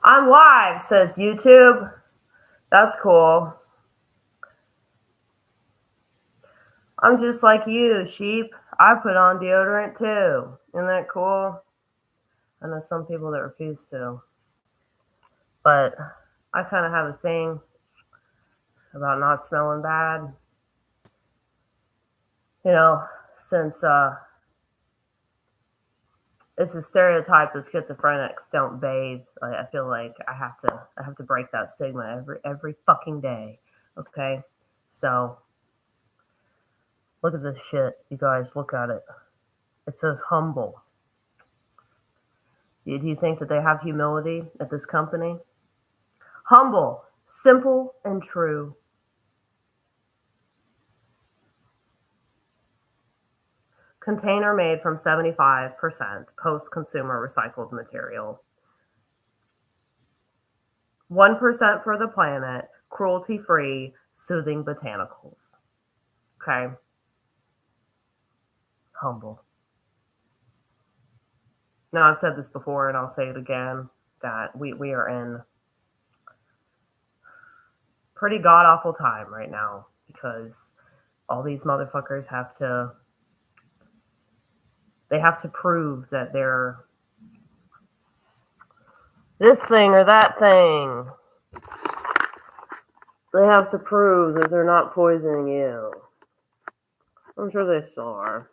I'm live, says YouTube. That's cool. I'm just like you, sheep. I put on deodorant too. Isn't that cool? I know some people that refuse to. But I kind of have a thing about not smelling bad. You know, since it's a stereotype that schizophrenics don't bathe. I feel like I have to break that stigma every fucking day. Okay, so look at this shit, you guys. Look at it. It says humble. Do you think that they have humility at this company? Humble, simple, and true. Container made from 75% post-consumer recycled material. 1% for the planet, cruelty-free, soothing botanicals. Okay. Humble. Now, I've said this before, and I'll say it again, that we are in pretty god-awful time right now because all these motherfuckers have to prove that they're this thing or that thing. They have to prove that they're not poisoning you. I'm sure they still are.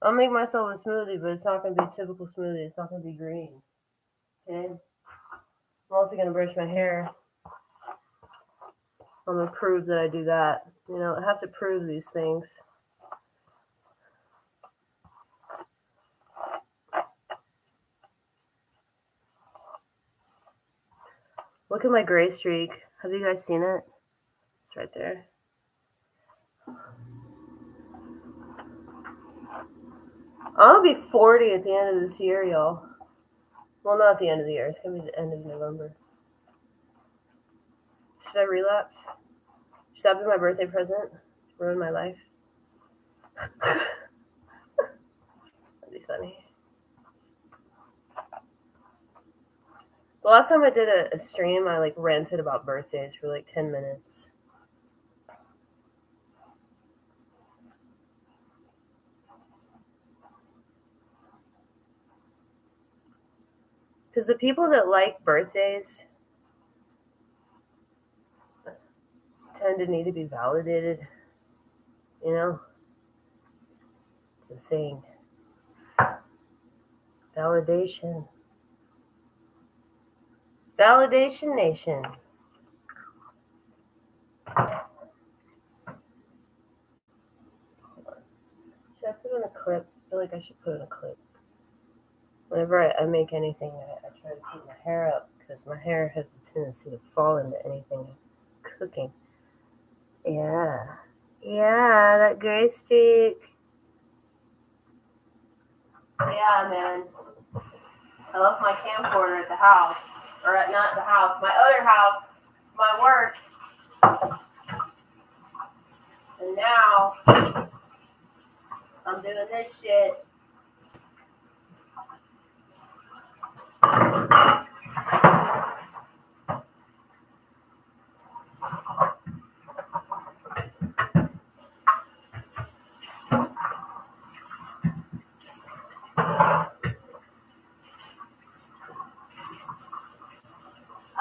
I'll make myself a smoothie, but it's not going to be a typical smoothie. It's not going to be green. Okay? I'm also going to brush my hair. I'm going to prove that I do that. You know, I have to prove these things. Look at my gray streak. Have you guys seen it? It's right there. I'll be 40 at the end of this year, y'all. Well, not the end of the year. It's going to be the end of November. Should I relapse? Should that be my birthday present? To ruin my life? That'd be funny. The last time I did a stream, I ranted about birthdays for 10 minutes. Because the people that like birthdays tend to need to be validated. You know? It's a thing. Validation. Validation Nation. Should I put in a clip? I feel like I should put in a clip. Whenever I make anything, I try to keep my hair up because my hair has a tendency to fall into anything cooking. Yeah. Yeah, that gray streak. Yeah, man. I left my camcorder at the house. Or not the house, my other house, my work. And now, I'm doing this shit.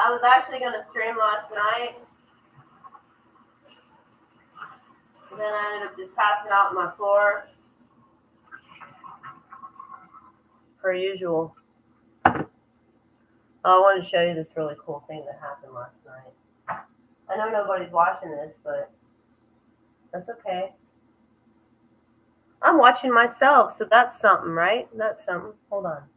I was actually going to stream last night. And then I ended up just passing out on my floor. Per usual. I wanted to show you this really cool thing that happened last night. I know nobody's watching this, but that's okay. I'm watching myself, so that's something, right? That's something. Hold on.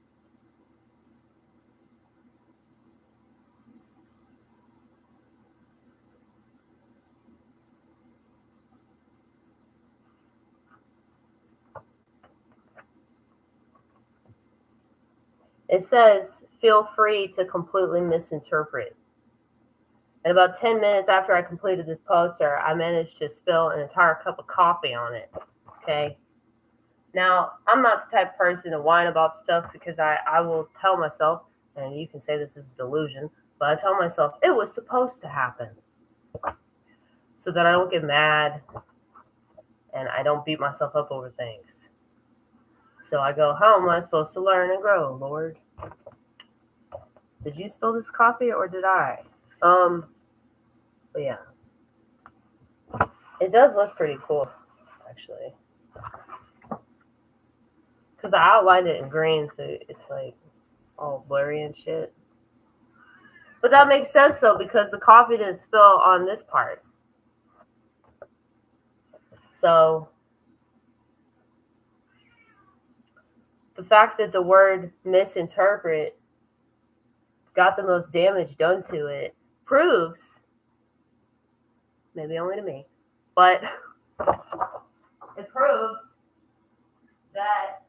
It says, feel free to completely misinterpret. And about 10 minutes after I completed this poster, I managed to spill an entire cup of coffee on it. Okay. Now, I'm not the type of person to whine about stuff because I will tell myself, and you can say this is a delusion, but I tell myself it was supposed to happen so that I don't get mad and I don't beat myself up over things. So I go, how am I supposed to learn and grow, Lord? Did you spill this coffee or did I? But yeah. It does look pretty cool, actually. Because I outlined it in green, so it's like all blurry and shit. But that makes sense though, because the coffee didn't spill on this part. So the fact that the word misinterpret got the most damage done to it proves, maybe only to me, but it proves that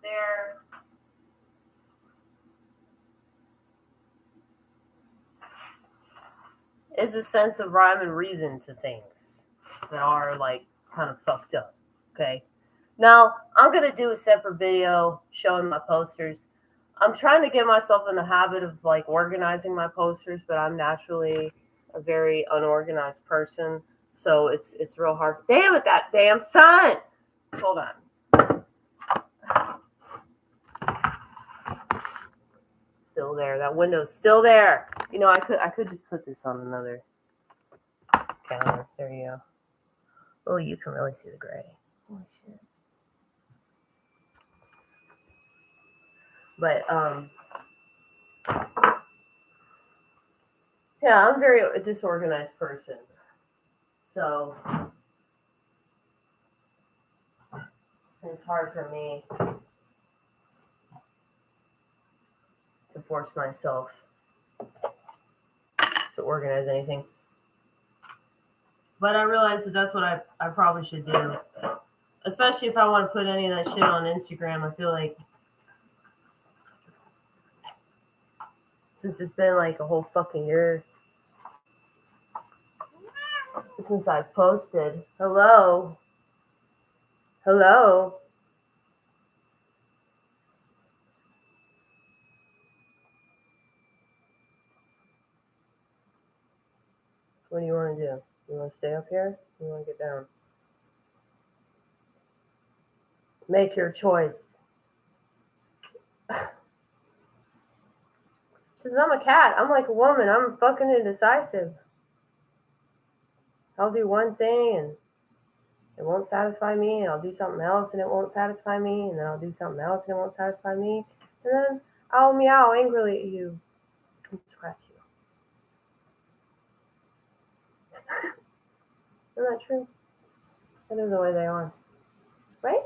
there is a sense of rhyme and reason to things that are like kind of fucked up. Okay. Now, I'm going to do a separate video showing my posters. I'm trying to get myself in the habit of like organizing my posters, but I'm naturally a very unorganized person. So it's real hard. Damn it, that damn sun. Hold on. Still there. That window's still there. You know, I could just put this on another counter. There you go. Oh, you can really see the gray. Holy shit. But yeah, I'm very a disorganized person. So it's hard for me to force myself to organize anything. But I realize that that's what I probably should do. Especially if I want to put any of that shit on Instagram. I feel like since it's been like a whole fucking year since I've posted. Hello? Hello? What do you want to do? You want to stay up here? You want to get down? Make your choice. She says, I'm a cat. I'm like a woman. I'm fucking indecisive. I'll do one thing and it won't satisfy me, and I'll do something else and it won't satisfy me, and then I'll do something else and it won't satisfy me, and then I'll meow angrily at you and scratch you. Isn't that true? That is the way they are. Right?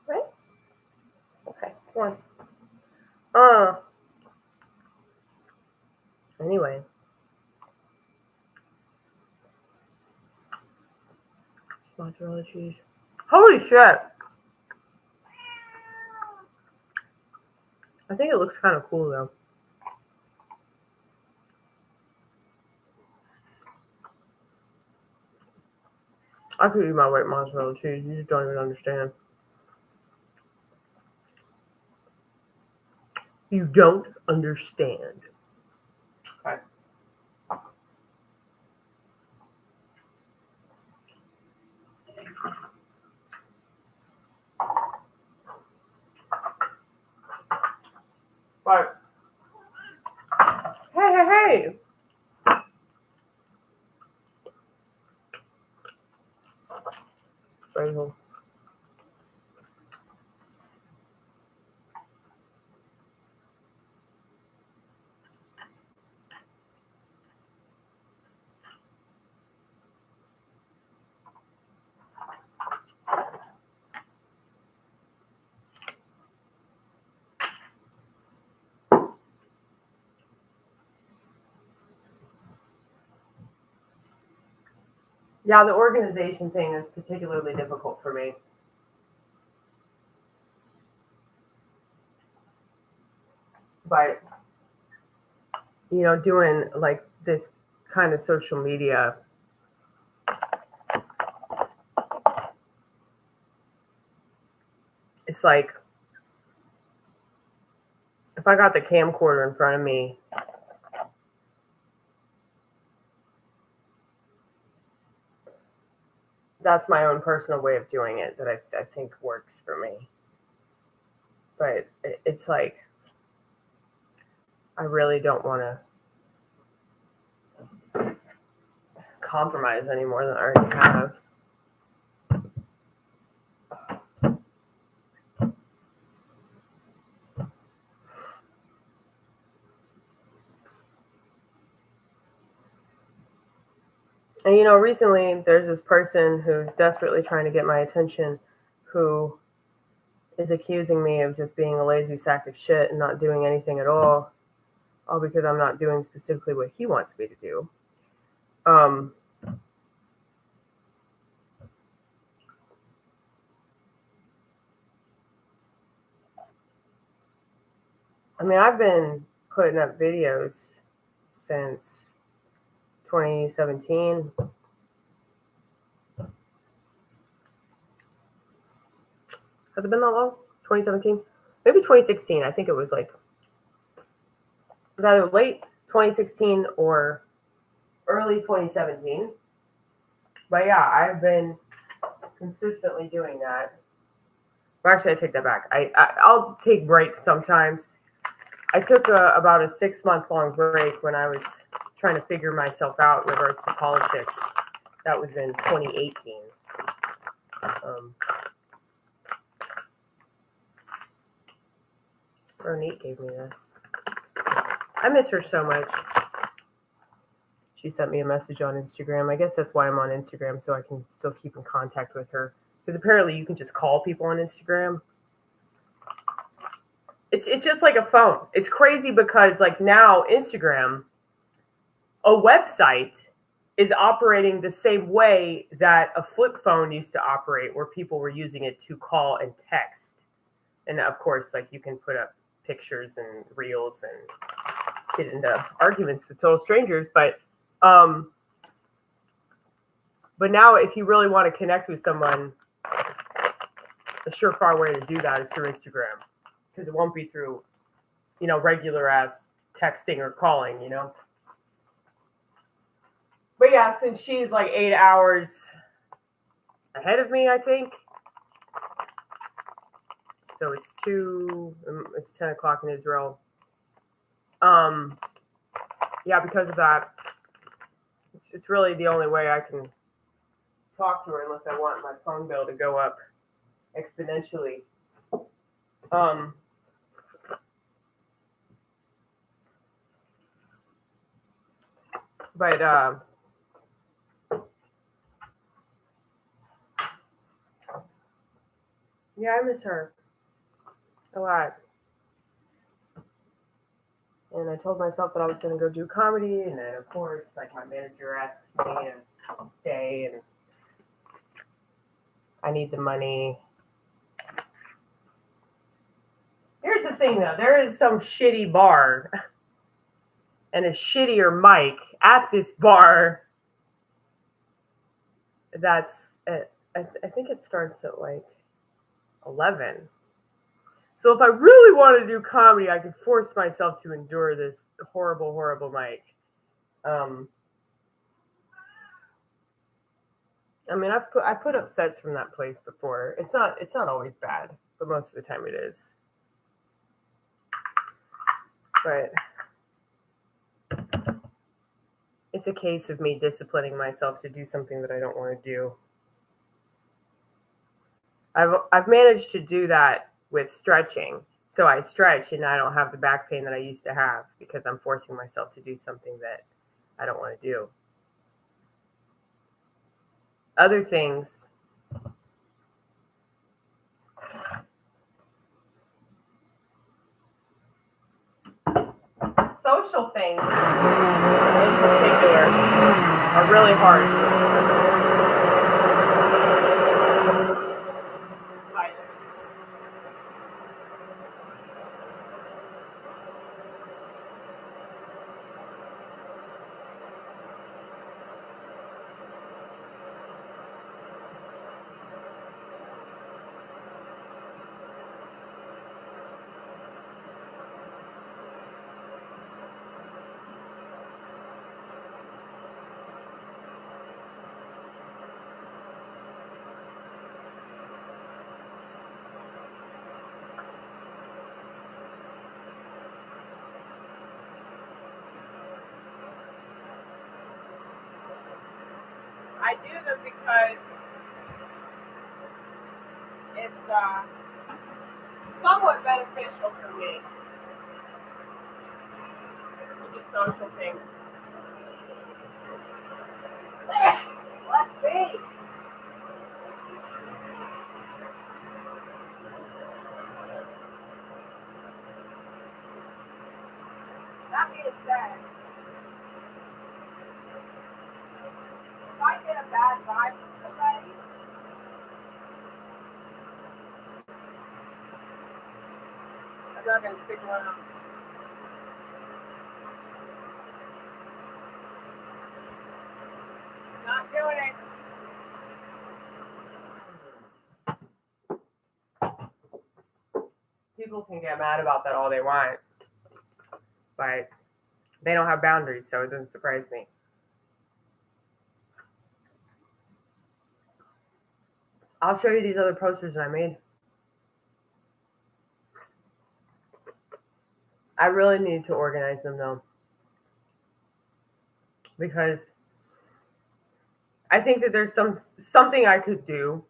Right? Okay, come on. Anyway. Mozzarella cheese. Holy shit! I think it looks kind of cool though. I could eat my weight mozzarella cheese. You just don't even understand. You don't understand. Okay. Right. Hey. Basil. Yeah, the organization thing is particularly difficult for me. But, doing like this kind of social media, it's like if I got the camcorder in front of me, that's my own personal way of doing it that I think works for me. But it's like, I really don't want to compromise any more than I already have. And recently there's this person who's desperately trying to get my attention who is accusing me of just being a lazy sack of shit and not doing anything at all because I'm not doing specifically what he wants me to do. I mean, I've been putting up videos since 2017. Has it been that long? 2017? Maybe 2016. I think it was either late 2016 or early 2017. But yeah, I've been consistently doing that. Well, actually, I take that back. I'll take breaks sometimes. I took about a 6-month-long break when I was trying to figure myself out in regards to politics. That was in 2018. Ronit gave me this. I miss her so much. She sent me a message on Instagram. I guess that's why I'm on Instagram, so I can still keep in contact with her. Because apparently you can just call people on Instagram. It's just like a phone. It's crazy because now Instagram, a website, is operating the same way that a flip phone used to operate, where people were using it to call and text. And of course, you can put up pictures and reels and get into arguments with total strangers. But now if you really want to connect with someone, a surefire way to do that is through Instagram. Because it won't be through, regular ass texting or calling, But yeah, since she's 8 hours ahead of me, I think. So it's 10 o'clock in Israel. Yeah, because of that, it's really the only way I can talk to her unless I want my phone bill to go up exponentially. But yeah, I miss her a lot. And I told myself that I was going to go do comedy, and then of course, my manager asks me to stay, and I need the money. Here's the thing, though. There is some shitty bar and a shittier mic at this bar. That's I think it starts at 11. So if I really want to do comedy, I can force myself to endure this horrible, horrible mic. I mean, I put up sets from that place before. It's not always bad, but most of the time it is. But it's a case of me disciplining myself to do something that I don't want to do. I've managed to do that with stretching. So I stretch and I don't have the back pain that I used to have because I'm forcing myself to do something that I don't want to do. Other things, social things in particular are really hard. I do them because it's somewhat beneficial for me to do social things. Let's see. That being said, if I get a bad vibe from somebody, I'm not going to stick around. Not doing it. People can get mad about that all they want, but they don't have boundaries, so it doesn't surprise me. I'll show you these other posters that I made. I really need to organize them though, because I think that there's something I could do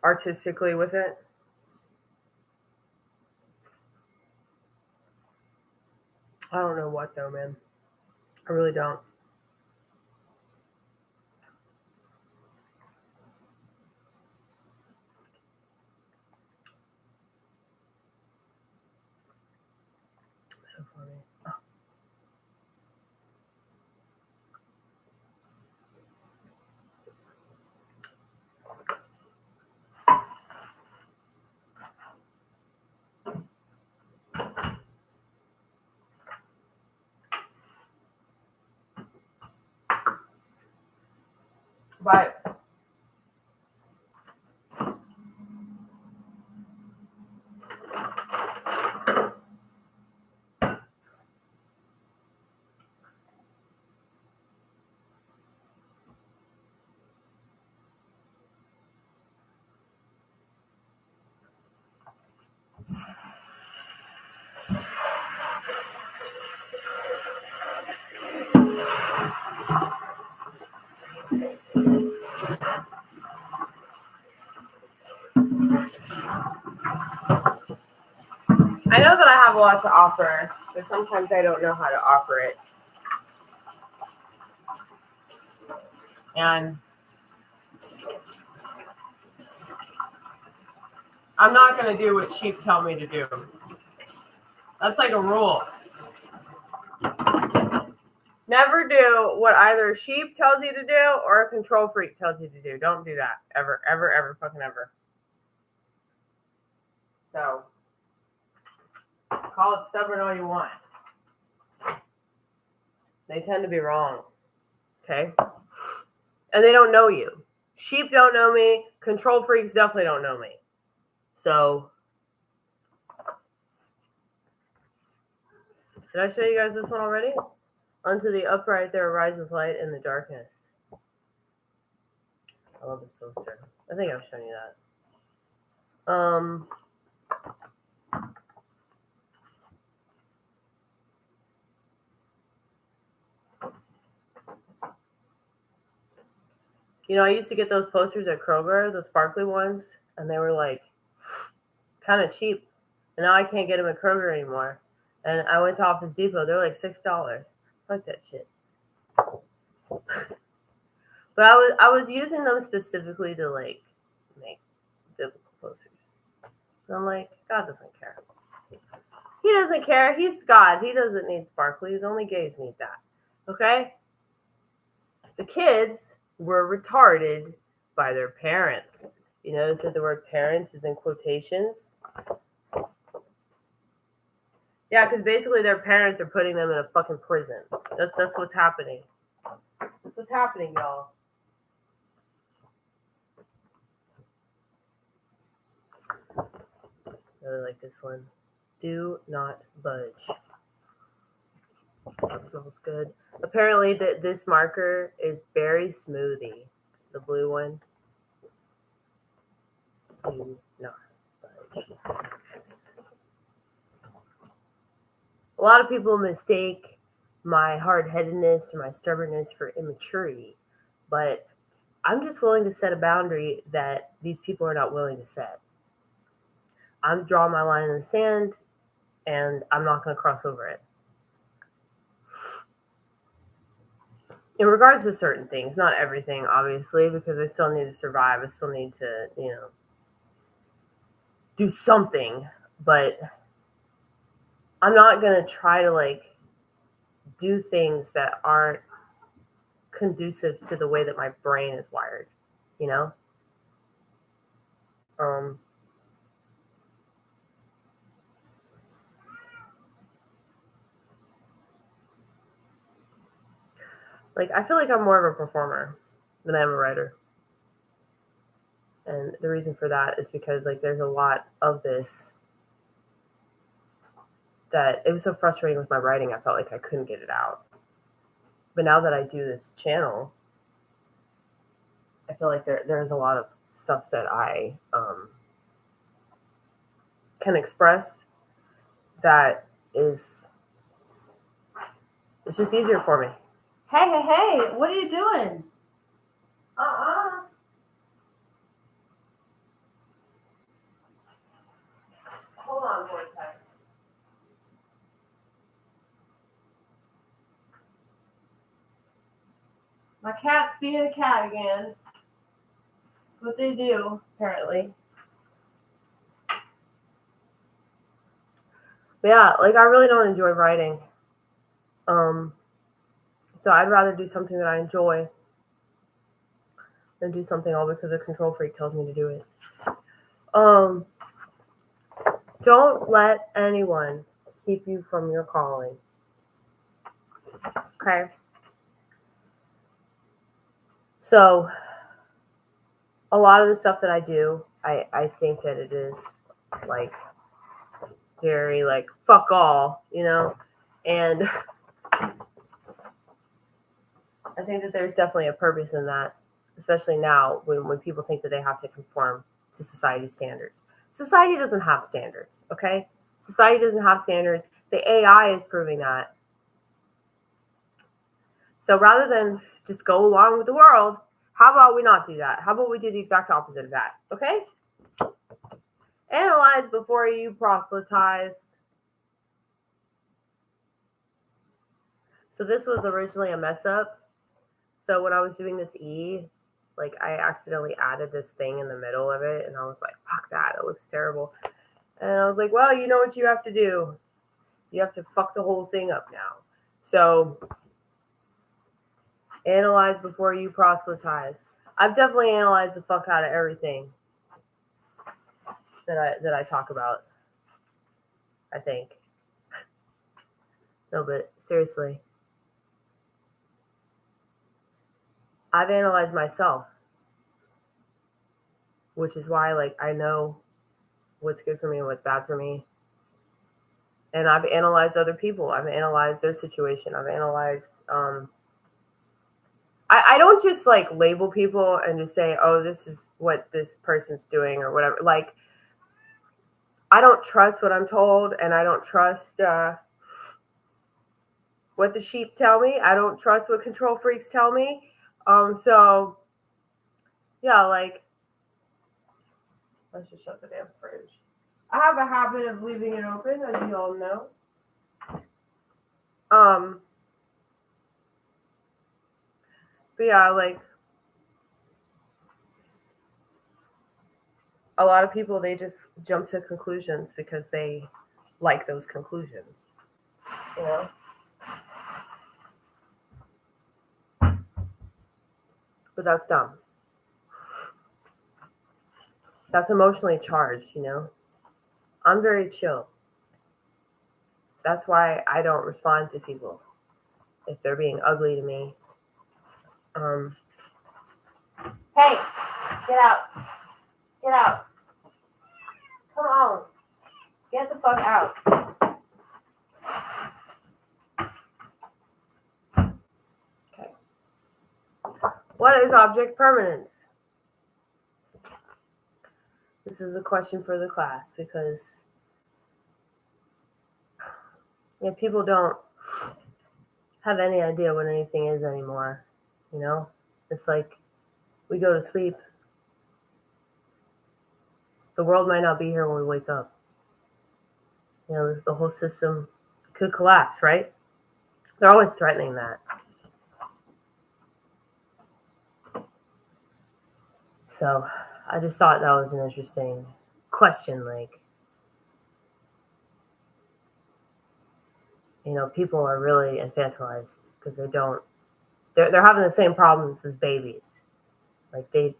artistically with it. I don't know what though, man. I really don't. So funny. But I know that I have a lot to offer, but sometimes I don't know how to offer it. And I'm not going to do what sheep tell me to do. That's like a rule. Never do what either a sheep tells you to do or a control freak tells you to do. Don't do that. Ever, ever, ever, fucking ever. So, call it stubborn all you want. They tend to be wrong. Okay? And they don't know you. Sheep don't know me. Control freaks definitely don't know me. So, did I show you guys this one already? Unto the upright there arises light in the darkness. I love this poster. I think I've shown you that. You know, I used to get those posters at Kroger, the sparkly ones, and they were like kind of cheap. And now I can't get them at Kroger anymore. And I went to Office Depot, they're like $6. Fuck that shit. But I was using them specifically to like make biblical posters. And I'm like, God doesn't care. He doesn't care. He's God. He doesn't need sparklies. Only gays need that. Okay? The kids were retarded by their parents. You notice that the word parents is in quotations? Yeah, because basically their parents are putting them in a fucking prison. That's what's happening. That's what's happening, y'all. I really like this one. Do not budge. That smells good. Apparently, this marker is berry smoothie. The blue one. Do not budge. Yes. A lot of people mistake my hard-headedness or my stubbornness for immaturity, but I'm just willing to set a boundary that these people are not willing to set. I'm drawing my line in the sand, and I'm not going to cross over it. In regards to certain things, not everything, obviously, because I still need to survive. I still need to, do something, but I'm not going to try to do things that aren't conducive to the way that my brain is wired, you know? Um, I feel like I'm more of a performer than I am a writer. And the reason for that is because there's a lot of this that it was so frustrating with my writing. I felt like I couldn't get it out. But now that I do this channel, I feel like there's a lot of stuff that I can express that is it's just easier for me. Hey, what are you doing? Hold on, Vortex. My cat's being a cat again. That's what they do, apparently. But yeah, I really don't enjoy writing. So I'd rather do something that I enjoy than do something all because a control freak tells me to do it. Don't let anyone keep you from your calling. Okay? So a lot of the stuff that I do, I think that it is very fuck all, and I think that there's definitely a purpose in that, especially now when people think that they have to conform to society standards. Society doesn't have standards, okay? Society doesn't have standards. The AI is proving that. So rather than just go along with the world, how about we not do that? How about we do the exact opposite of that, okay? Analyze before you proselytize. So this was originally a mess up. So when I was doing this E, I accidentally added this thing in the middle of it, and I was like, fuck that, it looks terrible. And I was like, well, you know what you have to do? You have to fuck the whole thing up now. So analyze before you proselytize. I've definitely analyzed the fuck out of everything that I talk about, I think. No, but seriously. I've analyzed myself, which is why I know what's good for me and what's bad for me. And I've analyzed other people. I've analyzed their situation. I've analyzed I don't just label people and just say, oh, this is what this person's doing or whatever. I don't trust what I'm told, and I don't trust what the sheep tell me. I don't trust what control freaks tell me. So yeah, let's just shut the damn fridge. I have a habit of leaving it open, as you all know. But yeah, a lot of people, they just jump to conclusions because they like those conclusions, you know? But that's dumb. That's emotionally charged, I'm very chill. That's why I don't respond to people if they're being ugly to me. Hey, get out. Get out. Come on. Get the fuck out. Okay. What is object permanence? This is a question for the class because people don't have any idea what anything is anymore. You know, it's like we go to sleep. The world might not be here when we wake up. You know, the whole system could collapse, right? They're always threatening that. So I just thought that was an interesting question. Like, you know, people are really infantilized because they're having the same problems as babies. Like they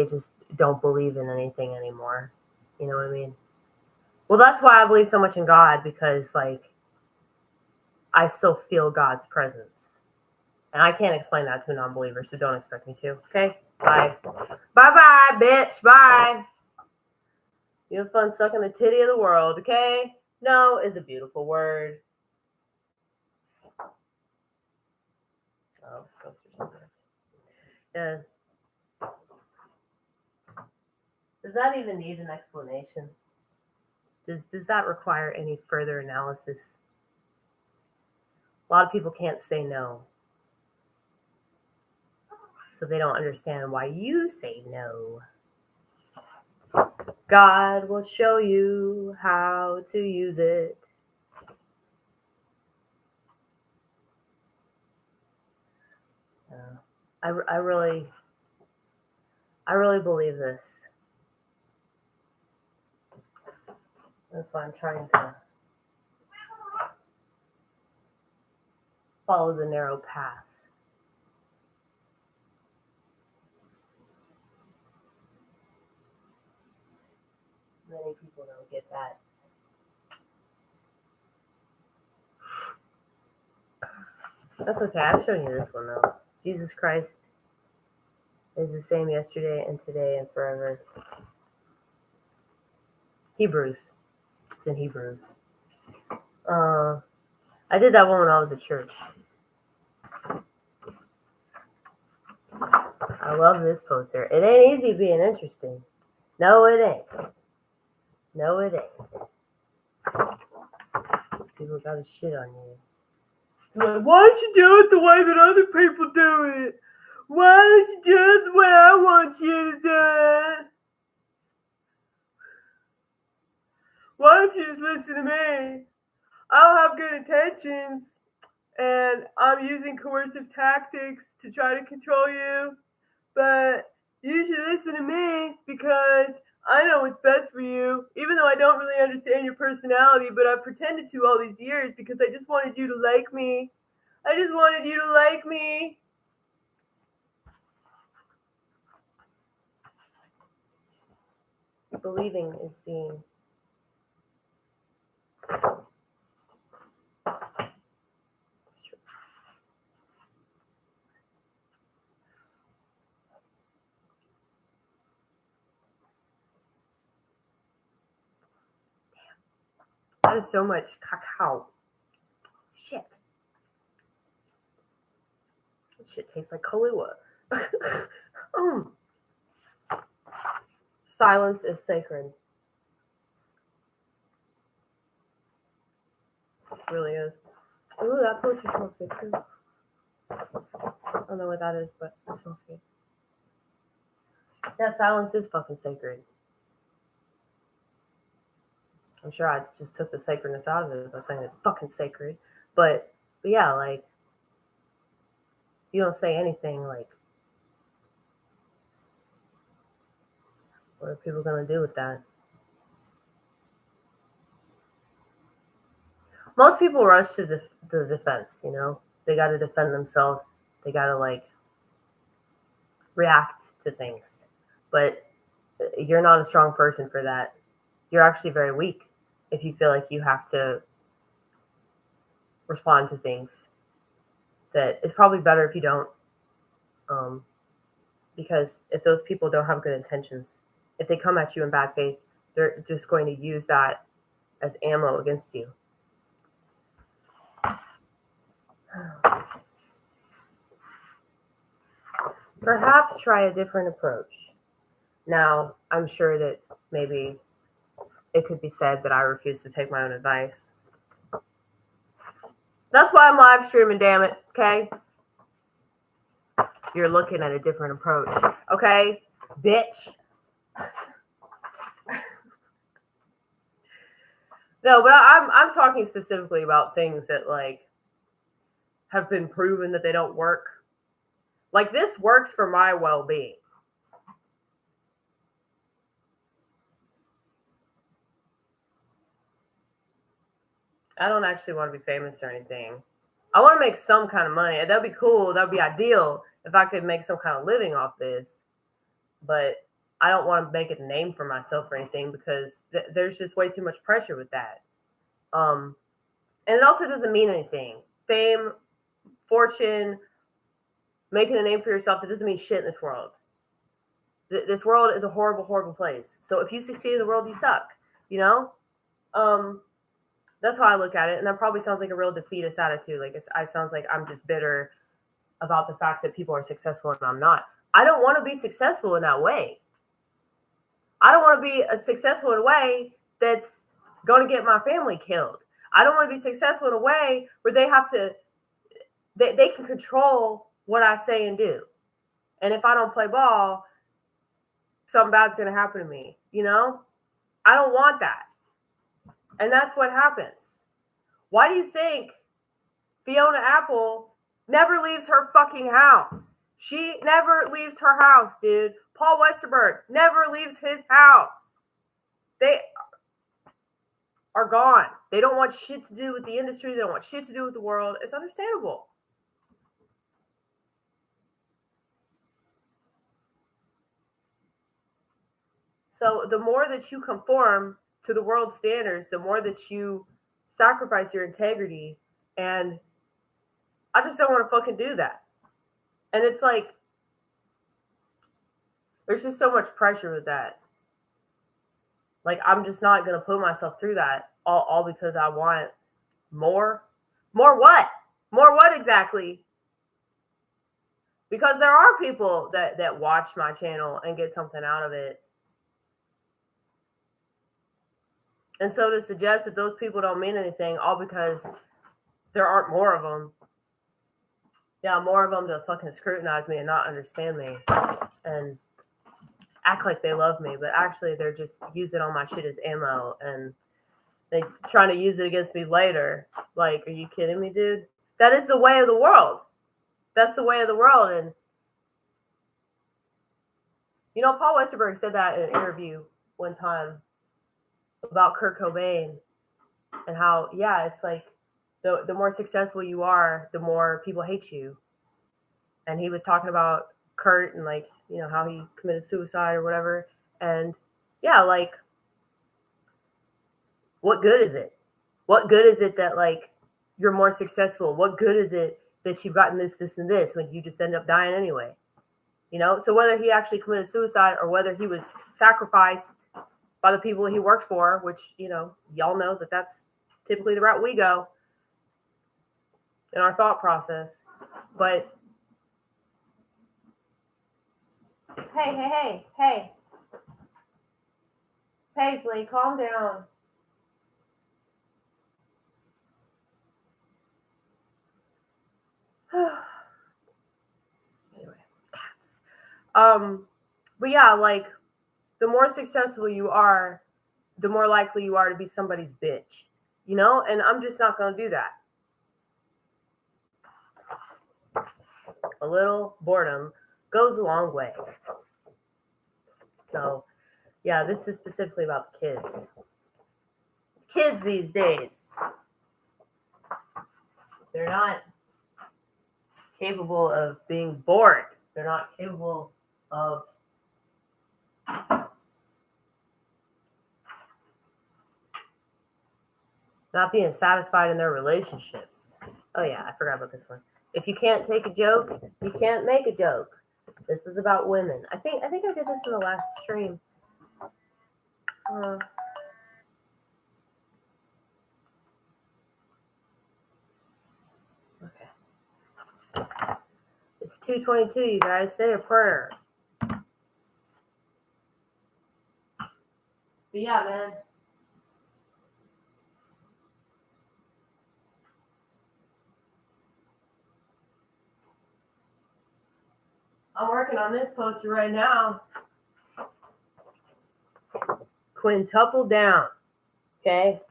just don't believe in anything anymore. You know what I mean? Well, that's why I believe so much in God, because like I still feel God's presence. And I can't explain that to a non-believer, so don't expect me to. Okay? Bye. Bye-bye, bitch. Bye. You have fun sucking the titty of the world, okay? No is a beautiful word. Oh, it's supposed to something. Yeah. Does that even need an explanation? Does that require any further analysis? A lot of people can't say no. So they don't understand why you say no. God will show you how to use it. I really believe this. That's why I'm trying to follow the narrow path. Many people don't get that. That's okay. I've shown you this one though. Jesus Christ is the same yesterday and today and forever. Hebrews. It's in Hebrews. I did that one when I was at church. I love this poster. It ain't easy being interesting. No, it ain't. No, it ain't. People gotta shit on you. Like, why don't you do it the way that other people do it? Why don't you do it the way I want you to do it? Why don't you just listen to me? I don't have good intentions, and I'm using coercive tactics to try to control you, but you should listen to me because I know what's best for you, even though I don't really understand your personality, but I've pretended to all these years because I just wanted you to like me. I just wanted you to like me. Believing is seeing. That is so much cacao. Shit. That shit tastes like Kahlua. Silence is sacred. It really is. Ooh, that poster smells good too. I don't know what that is, but it smells good. Yeah, silence is fucking sacred. I'm sure I just took the sacredness out of it by saying it's fucking sacred. But yeah, like, you don't say anything, like, what are people going to do with that? Most people rush to the defense, you know? They got to defend themselves. They got to, like, react to things. But you're not a strong person for that. You're actually very weak if you feel like you have to respond to things. That it's probably better if you don't. Because if those people don't have good intentions, if they come at you in bad faith, they're just going to use that as ammo against you. Perhaps try a different approach. Now, I'm sure that maybe it could be said that I refuse to take my own advice. That's why I'm live streaming, damn it, okay? You're looking at a different approach, okay? Bitch. No, but I'm talking specifically about things that, like, have been proven that they don't work. Like, this works for my well-being. I don't actually want to be famous or anything. I want to make some kind of money. That'd be cool. That'd be ideal if I could make some kind of living off this. But I don't want to make a name for myself or anything because there's just way too much pressure with that. And it also doesn't mean anything. Fame, fortune, making a name for yourself, it doesn't mean shit in this world. This world is a horrible, horrible place. So if you succeed in the world, you suck. You know? That's how I look at it. And that probably sounds like a real defeatist attitude. Like, it sounds like I'm just bitter about the fact that people are successful and I'm not. I don't want to be successful in that way. I don't want to be successful in a way that's going to get my family killed. I don't want to be successful in a way where they have to, they can control what I say and do. And if I don't play ball, something bad's going to happen to me, you know? I don't want that. And that's what happens. Why do you think Fiona Apple never leaves her fucking house? She never leaves her house, dude. Paul Westerberg never leaves his house. They are gone. They don't want shit to do with the industry. They don't want shit to do with the world. It's understandable. So the more that you conform to the world standards, the more that you sacrifice your integrity. And I just don't want to fucking do that. And it's like, there's just so much pressure with that. Like, I'm just not going to put myself through that all because I want more. More what? More what exactly? Because there are people that watch my channel and get something out of it. And so to suggest that those people don't mean anything all because there aren't more of them. Yeah, more of them to fucking scrutinize me and not understand me and act like they love me, but actually they're just using all my shit as ammo and they trying to use it against me later. Like, are you kidding me, dude? That is the way of the world. That's the way of the world. And, you know, Paul Westerberg said that in an interview one time about Kurt Cobain and how, yeah, it's like the more successful you are, the more people hate you. And he was talking about Kurt and, like, you know, how he committed suicide or whatever. And yeah, like, what good is it? What good is it that, like, you're more successful? What good is it that you've gotten this, and this when you just end up dying anyway? You know, so whether he actually committed suicide or whether he was sacrificed by the people he worked for, which, you know, y'all know that that's typically the route we go in our thought process. But hey, Paisley, calm down. Anyway, cats. But yeah, like, the more successful you are, the more likely you are to be somebody's bitch, you know? And I'm just not going to do that. A little boredom goes a long way. So, yeah, this is specifically about the kids. Kids these days, they're not capable of being bored. They're not capable of not being satisfied in their relationships. Oh yeah, I forgot about this one. If you can't take a joke, you can't make a joke. This was about women. I think I did this in the last stream. Okay. It's 2:22, you guys. Say a prayer. But yeah, man. I'm working on this poster right now. Quintuple down. Okay.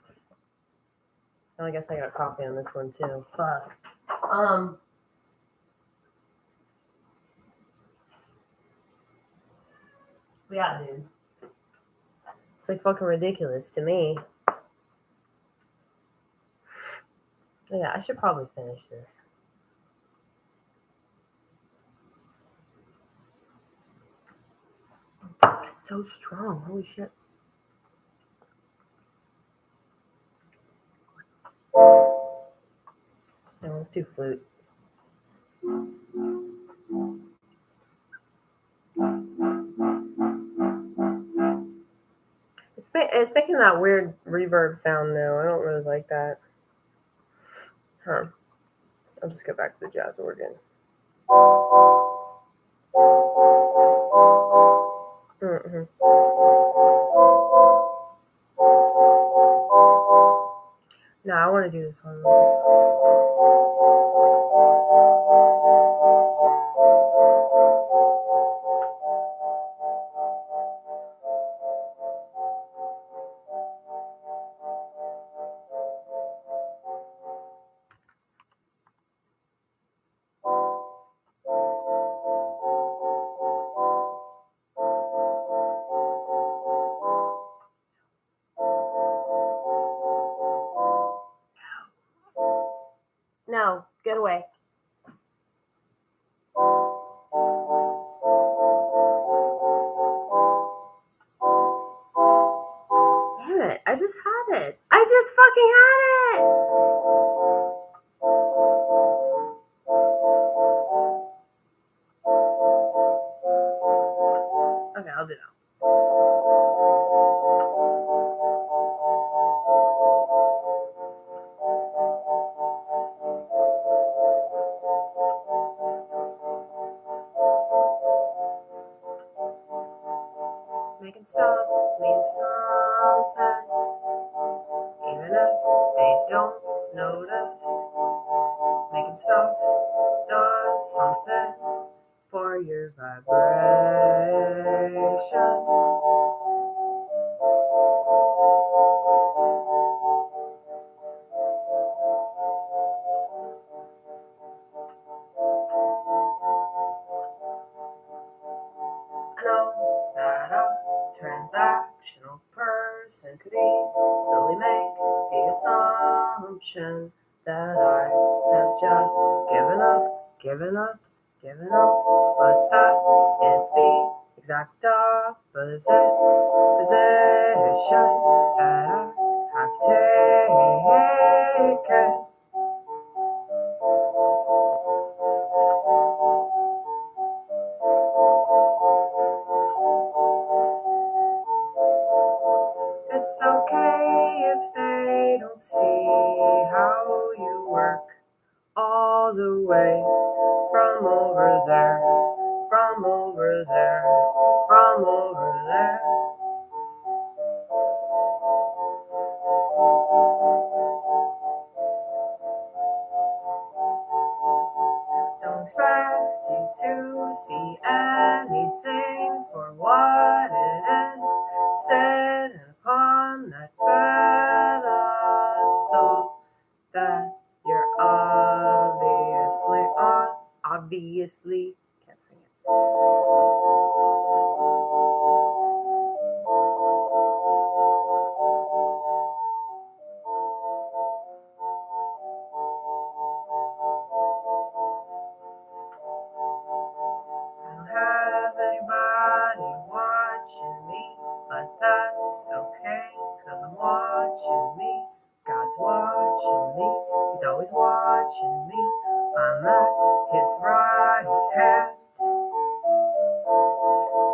Well, I guess I got a copy on this one too. But yeah, dude. It's like fucking ridiculous to me. Yeah, I should probably finish this. It's so strong. Holy shit. Yeah, let's do flute. It's making that weird reverb sound though. I don't really like that. Huh. I'll just go back to the jazz organ. Mm-hmm. No, I want to do this one. No, get away. Damn it, I just had it. I just fucking had it. Okay, I'll do that. Making stuff means something, even if they don't notice. Making stuff does something for your vibration. I know that a transactional person could easily make the assumption that I have just given up, but that is the exact opposite position that I have taken. It's okay if they don't see how you work all the way from over there, from over there, from over there. Don't expect you to see anything for what it is, sitting upon that pedestal that you're obviously on. Obviously, can't sing it. I don't have anybody watching me, but that's okay, 'cause I'm watching me. God's watching me, He's always watching me. I'm at His right hand.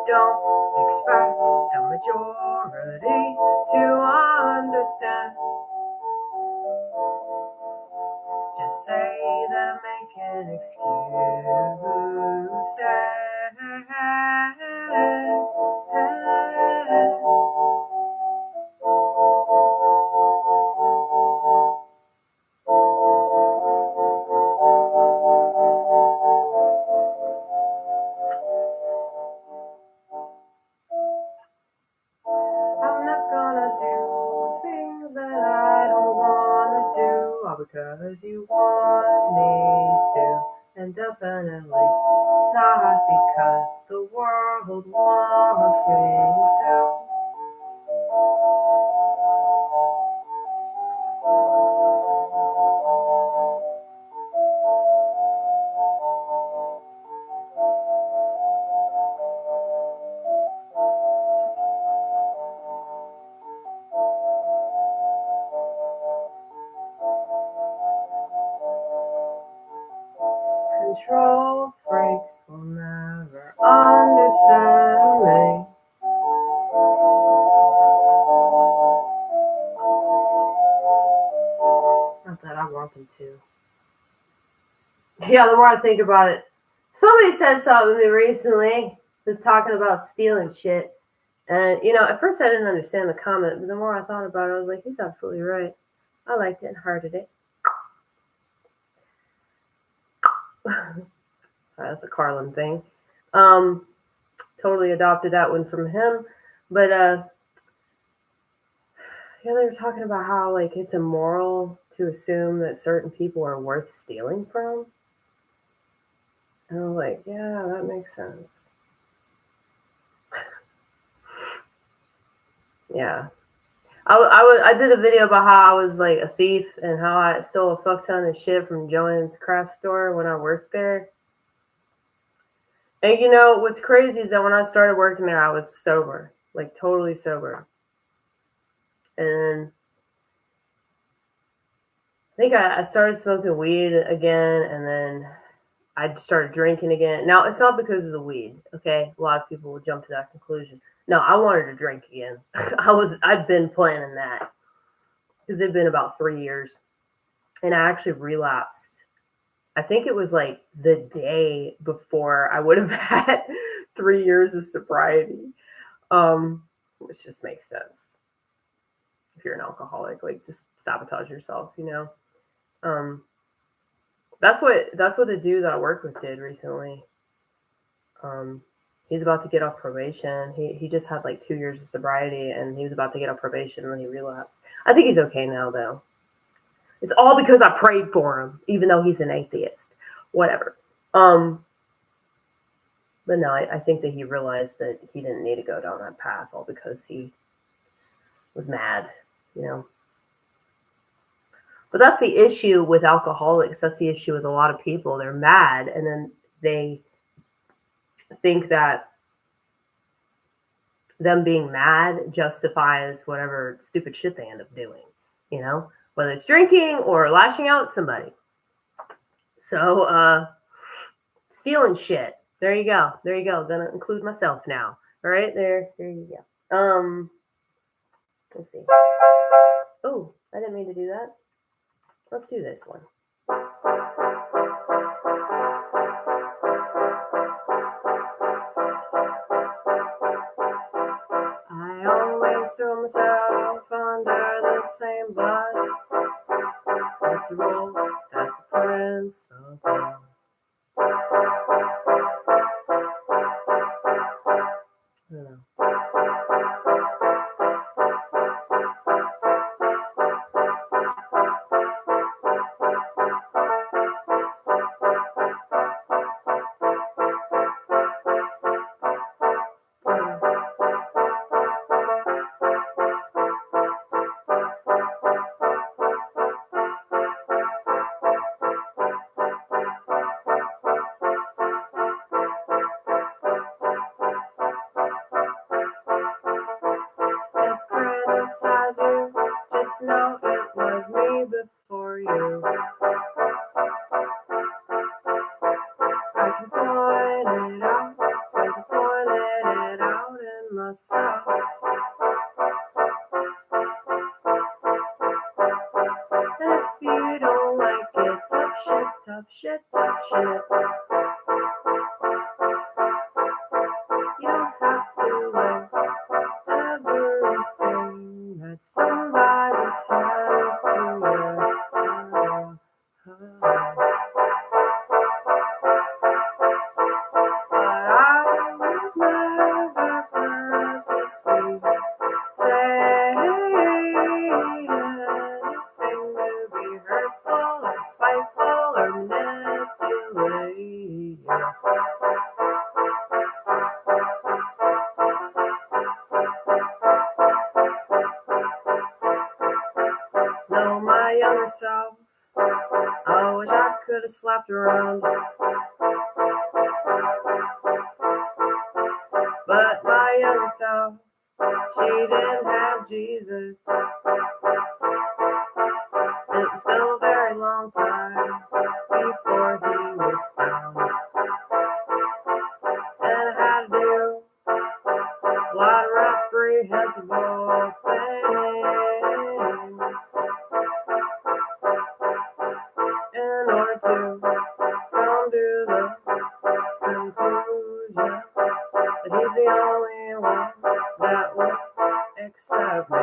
Don't expect the majority to understand. Just say that I'm making excuses. because you want me to, and definitely not because the world wants me to. Control freaks will never understand me. Not that I want them to. Yeah, the more I think about it, somebody said something to me recently. Was talking about stealing shit, and at first I didn't understand the comment, but the more I thought about it, I was like, he's absolutely right. I liked it and hearted it. Sorry, that's a Carlin thing. Totally adopted that one from him, but they were talking about how like it's immoral to assume that certain people are worth stealing from. And I was like, yeah, that makes sense. Yeah. I did a video about how I was like a thief and how I stole a fuck ton of shit from Joann's craft store when I worked there. And what's crazy is that when I started working there, I was sober, like totally sober. And I think I started smoking weed again, and then I started drinking again. Now, it's not because of the weed, okay? A lot of people will jump to that conclusion. No, I wanted to drink again. I'd been planning that because it'd been about 3 years, and I actually relapsed. I think it was like the day before I would have had 3 years of sobriety, which just makes sense. If you're an alcoholic, like just sabotage yourself, That's what the dude that I worked with did recently. He's about to get off probation. He just had like 2 years of sobriety, and he was about to get off probation when he relapsed. I think he's okay now, though. It's all because I prayed for him, even though he's an atheist. Whatever. But no, I think that he realized that he didn't need to go down that path, all because he was mad, But that's the issue with alcoholics. That's the issue with a lot of people. They're mad, and then they think that them being mad justifies whatever stupid shit they end up doing, whether it's drinking or lashing out at somebody. So, stealing shit. There you go. Gonna include myself now. All right, there you go. Let's see. Oh, I didn't mean to do that. Let's do this one. I always throw myself under the same bus. That's a rule, that's a principle. I don't know. Criticize you, just know it was me before you. I can point it out, cause I pointed it out in myself. And if you don't like it, tough shit. You don't have to like everything that somebody says to you. But I would never purposely say anything to be hurtful my younger self, I wish I could have slapped around. But my younger self, she didn't have Jesus. It was still a very long time before he was found. And I had to do a lot of reprehensible things in order to come to the conclusion that he's the only one that will accept me.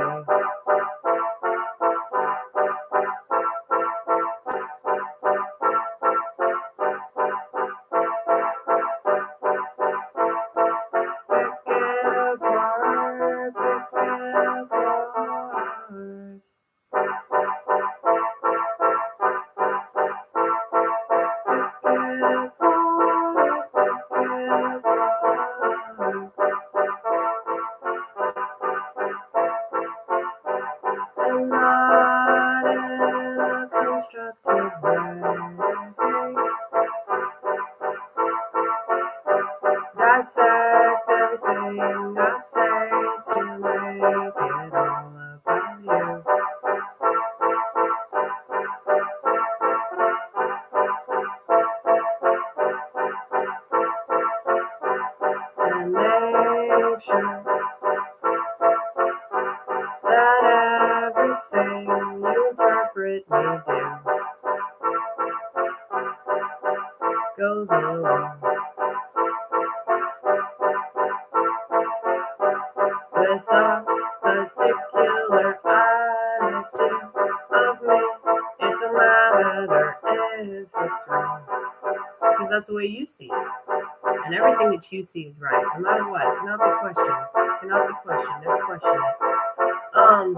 And not in a constructive way. Dissect everything I say to make it all about you. And make sure that everything you interpret me do goes along with a particular attitude of me. It don't matter if it's wrong, because that's the way you see it. And everything that you see is right, no matter what. It cannot be questioned. It cannot be questioned. Never question it. I'm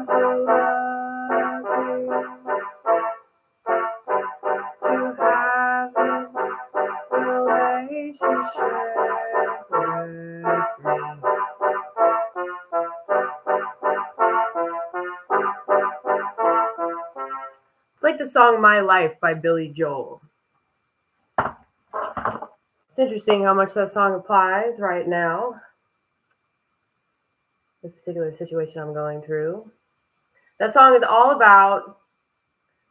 so lucky to have this relationship with me. It's like the song My Life by Billy Joel. It's interesting how much that song applies right now. This particular situation I'm going through. That song is all about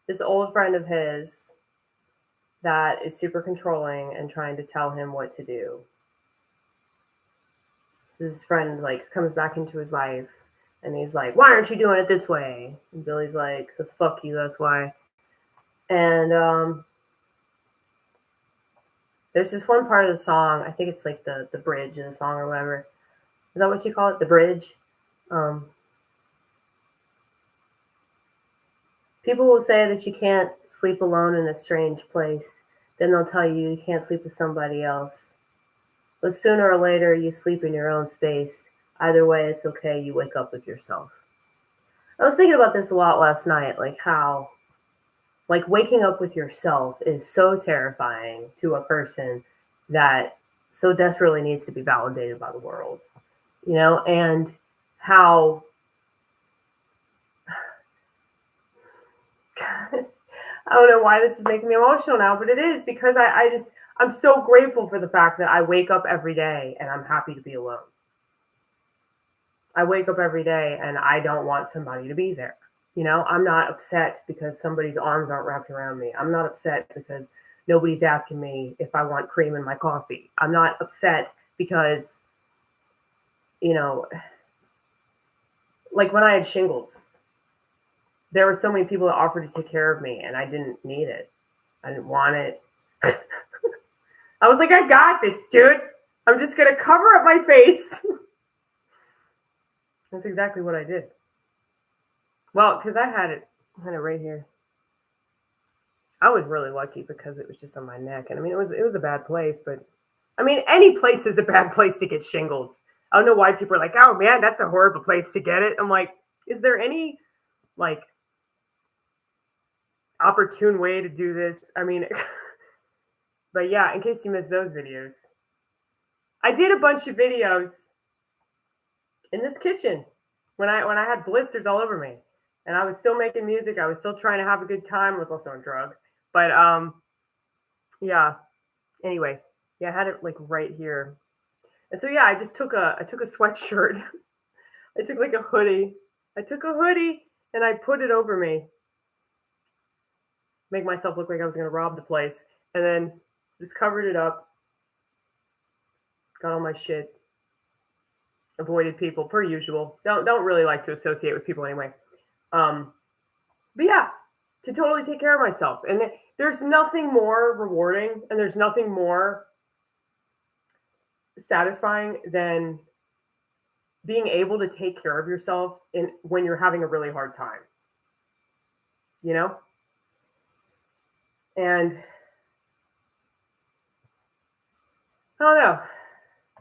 this old friend of his that is super controlling and trying to tell him what to do. This friend comes back into his life and he's like, "Why aren't you doing it this way?" And Billy's like, "'Cause fuck you, that's why." And there's this one part of the song, I think it's like the bridge in the song or whatever. Is that what you call it? The bridge? People will say that you can't sleep alone in a strange place. Then they'll tell you you can't sleep with somebody else. But sooner or later, you sleep in your own space. Either way, it's okay. You wake up with yourself. I was thinking about this a lot last night, how waking up with yourself is so terrifying to a person that so desperately needs to be validated by the world, and how I don't know why this is making me emotional now, but it is because I'm so grateful for the fact that I wake up every day and I'm happy to be alone. I wake up every day and I don't want somebody to be there. I'm not upset because somebody's arms aren't wrapped around me. I'm not upset because nobody's asking me if I want cream in my coffee. I'm not upset because, when I had shingles, there were so many people that offered to take care of me and I didn't need it. I didn't want it. I was like, I got this, dude. I'm just going to cover up my face. That's exactly what I did. Well, because I had it right here. I was really lucky because it was just on my neck. And I mean, it was a bad place, but I mean, any place is a bad place to get shingles. I don't know why people are like, oh man, that's a horrible place to get it. I'm like, is there any like opportune way to do this? I mean, but yeah, in case you missed those videos, I did a bunch of videos in this kitchen when I had blisters all over me, and I was still making music. I was still trying to have a good time. I was also on drugs, but yeah. Anyway, yeah, I had it like right here, and so yeah, I took a sweatshirt. I took like a hoodie. I took a hoodie and I put it over me, make myself look like I was gonna rob the place, and then just covered it up. Got all my shit. Avoided people per usual. Don't really like to associate with people anyway. But yeah, can totally take care of myself. And there's nothing more rewarding and there's nothing more satisfying than being able to take care of yourself when you're having a really hard time. You know? And I don't know.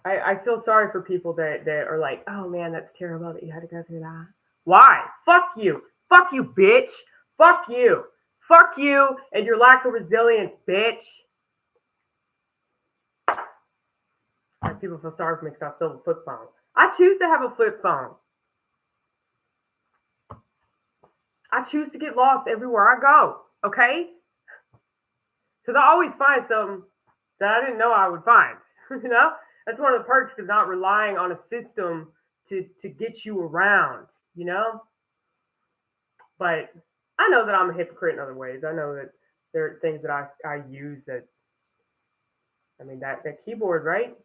I feel sorry for people that are like, oh man, that's terrible that you had to go through that. Why? Fuck you. Fuck you, bitch. Fuck you. Fuck you and your lack of resilience, bitch. People feel sorry for me because I still have a flip phone. I choose to have a flip phone. I choose to get lost everywhere I go, okay? Because I always find something that I didn't know I would find, you know? That's one of the perks of not relying on a system to get you around, you know? But I know that I'm a hypocrite in other ways. I know that there are things that I use that, I mean, that keyboard, right?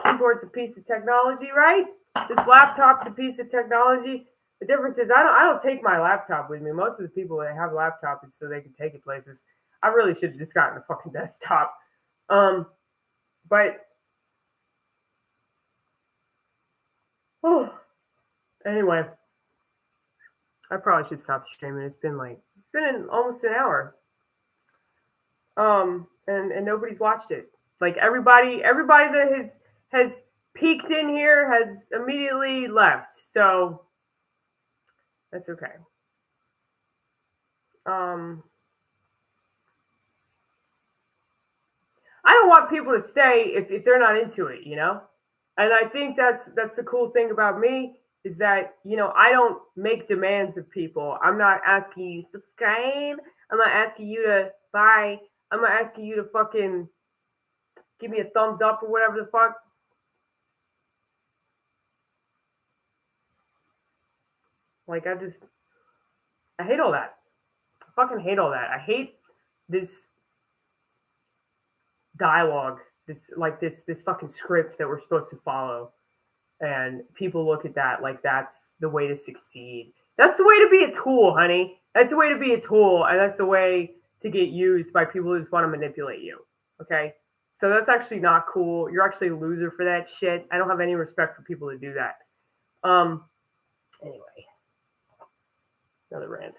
Keyboard's a piece of technology, right? This laptop's a piece of technology. The difference is I don't take my laptop with me. Most of the people that have laptops so they can take it places. I really should have just gotten a fucking desktop. But anyway, I probably should stop streaming. It's been almost an hour. And nobody's watched it. Like everybody that has peeked in here has immediately left. So that's okay. I don't want people to stay if they're not into it, you know? And I think that's the cool thing about me is that, you know, I don't make demands of people. I'm not asking you to subscribe. I'm not asking you to buy. I'm not asking you to fucking give me a thumbs up or whatever the fuck. Like, I hate all that. I fucking hate all that. I hate this dialogue, this fucking script that we're supposed to follow. And people look at that like that's the way to succeed. That's the way to be a tool, honey. That's the way to be a tool, and that's the way to get used by people who just want to manipulate you. Okay? So that's actually not cool. You're actually a loser for that shit. I don't have any respect for people that do that. Anyway. Another rant.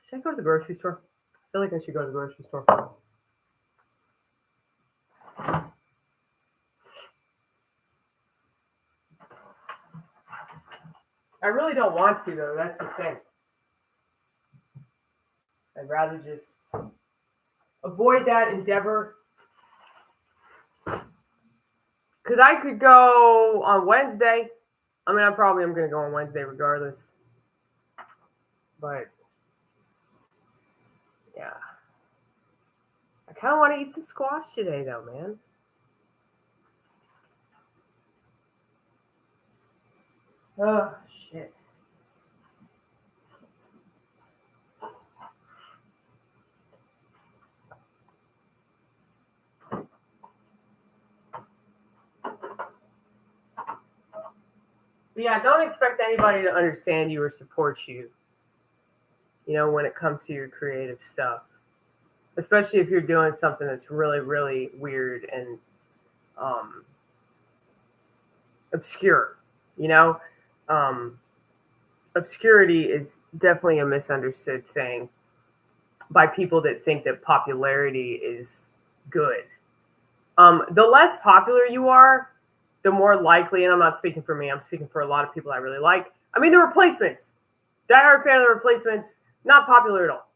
Should I go to the grocery store? I feel like I should go to the grocery store. I really don't want to, though. That's the thing. I'd rather just avoid that endeavor. Because I could go on Wednesday. I mean, I'm going to go on Wednesday regardless. But, yeah. I kind of want to eat some squash today, though, man. Oh, shit. But yeah, don't expect anybody to understand you or support you, you know, when it comes to your creative stuff. Especially if you're doing something that's really, really weird and obscure, you know? Obscurity is definitely a misunderstood thing. by people that think that popularity is good. The less popular you are, the more likely, and I'm not speaking for me, I'm speaking for a lot of people I really like. I mean, the Replacements. Diehard fan of the Replacements, not popular at all.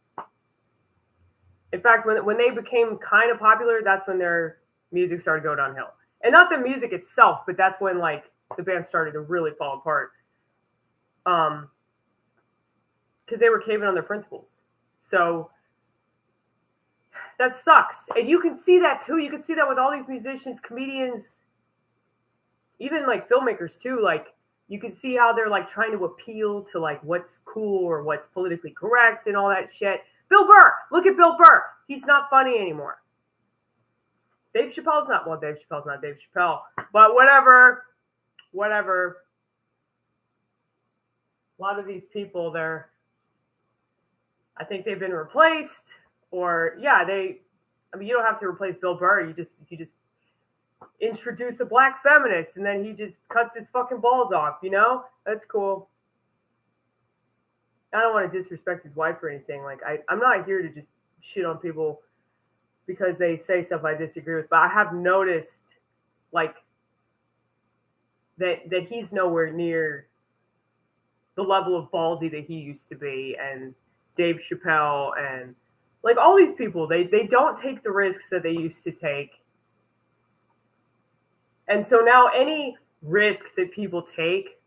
In fact, when they became kind of popular, that's when their music started to go downhill. And not the music itself, but that's when like the band started to really fall apart. Because they were caving on their principles. So that sucks. And you can see that too. You can see that with all these musicians, comedians, even like filmmakers too. Like you can see how they're like trying to appeal to like what's cool or what's politically correct and all that shit. Bill Burr, look at Bill Burr. He's not funny anymore. Dave Chappelle's not Dave Chappelle, but whatever. A lot of these people, I think they've been replaced, or yeah, you don't have to replace Bill Burr. You just introduce a black feminist, and then he just cuts his fucking balls off. That's cool. I don't want to disrespect his wife or anything. Like I'm not here to just shit on people because they say stuff I disagree with, but I have noticed like that he's nowhere near the level of ballsy that he used to be, and Dave Chappelle and like all these people, they don't take the risks that they used to take. And so now any risk that people take,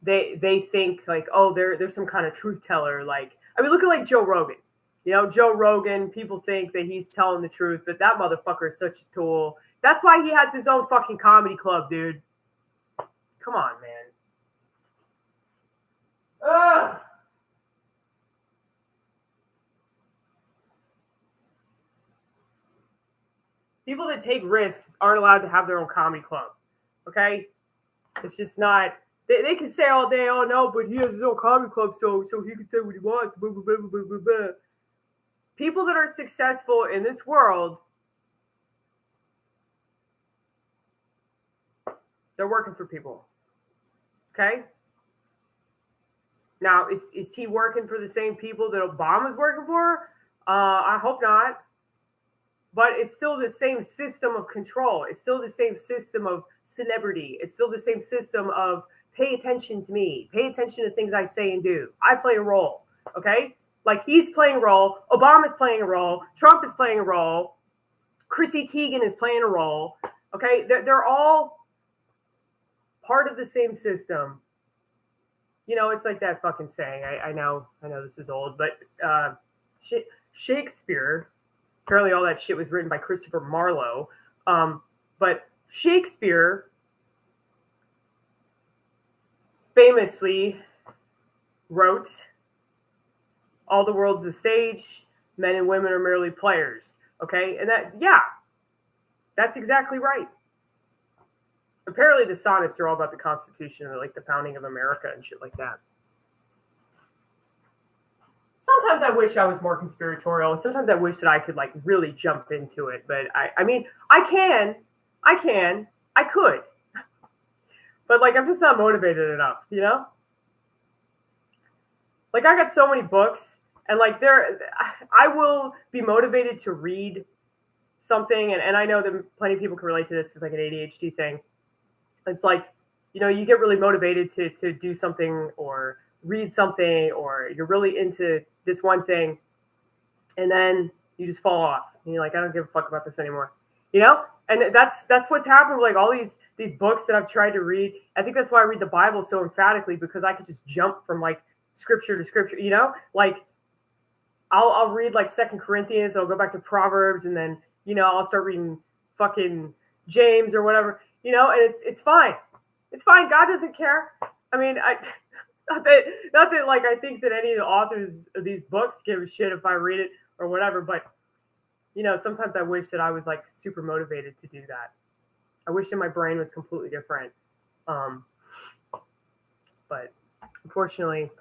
they think like, oh, there's some kind of truth teller. Like, I mean, look at like Joe Rogan. Joe Rogan, people think that he's telling the truth, but that motherfucker is such a tool. That's why he has his own fucking comedy club, dude. Come on, man. Ugh. People that take risks aren't allowed to have their own comedy club. Okay? It's just not. They can say all day, oh no, but he has his own comedy club, so he can say what he wants. Blah, blah, blah, blah, blah, blah. People that are successful in this world, they're working for people. Okay? Now, is he working for the same people that Obama's working for? I hope not. But it's still the same system of control. It's still the same system of celebrity. It's still the same system of pay attention to me. Pay attention to things I say and do. I play a role, okay? Like he's playing a role. Obama's playing a role. Trump is playing a role. Chrissy Teigen is playing a role, okay? They're all part of the same system. It's like that fucking saying. I know this is old, but Shakespeare... Apparently all that shit was written by Christopher Marlowe. But Shakespeare famously wrote, all the world's a stage, men and women are merely players. Okay? And that's exactly right. Apparently the sonnets are all about the Constitution or like the founding of America and shit like that. Sometimes I wish I was more conspiratorial. Sometimes I wish that I could like really jump into it. But I mean, I could. But like, I'm just not motivated enough, Like I got so many books and like I will be motivated to read something. And I know that plenty of people can relate to this. It's like an ADHD thing. It's like, you get really motivated to do something or read something, or you're really into this one thing, and then you just fall off and you're like, I don't give a fuck about this anymore, and that's what's happened with like all these books that I've tried to read. I think that's why I read the Bible so emphatically, because I could just jump from like scripture to scripture, like I'll read like 2 Corinthians, I'll go back to Proverbs, and then I'll start reading fucking James or whatever, and it's fine. God doesn't care. I mean, Not that like I think that any of the authors of these books give a shit if I read it or whatever, but sometimes I wish that I was like super motivated to do that. I wish that my brain was completely different. But unfortunately,